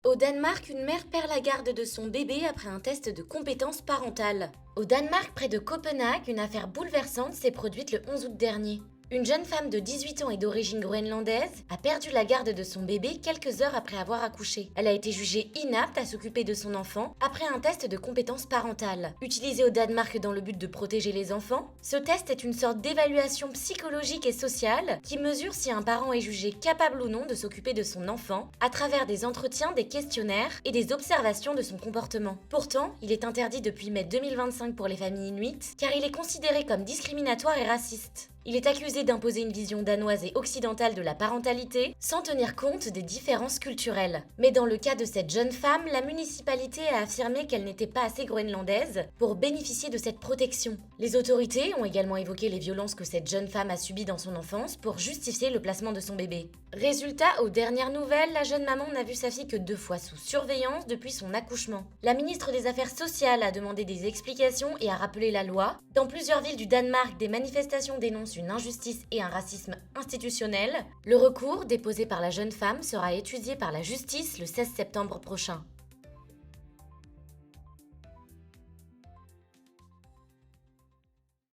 Au Danemark, une mère perd la garde de son bébé après un test de compétences parentales. Au Danemark, près de Copenhague, une affaire bouleversante s'est produite le 11 août dernier. Une jeune femme de 18 ans et d'origine groenlandaise a perdu la garde de son bébé quelques heures après avoir accouché. Elle a été jugée inapte à s'occuper de son enfant après un test de compétences parentales. Utilisé au Danemark dans le but de protéger les enfants, ce test est une sorte d'évaluation psychologique et sociale qui mesure si un parent est jugé capable ou non de s'occuper de son enfant à travers des entretiens, des questionnaires et des observations de son comportement. Pourtant, il est interdit depuis mai 2025 pour les familles inuites car il est considéré comme discriminatoire et raciste. Il est accusé d'imposer une vision danoise et occidentale de la parentalité sans tenir compte des différences culturelles. Mais dans le cas de cette jeune femme, la municipalité a affirmé qu'elle n'était pas assez groenlandaise pour bénéficier de cette protection. Les autorités ont également évoqué les violences que cette jeune femme a subies dans son enfance pour justifier le placement de son bébé. Résultat, aux dernières nouvelles, la jeune maman n'a vu sa fille que 2 fois sous surveillance depuis son accouchement. La ministre des Affaires sociales a demandé des explications et a rappelé la loi. Dans plusieurs villes du Danemark, des manifestations dénoncent une injustice et un racisme institutionnel. Le recours déposé par la jeune femme sera étudié par la justice le 16 septembre prochain.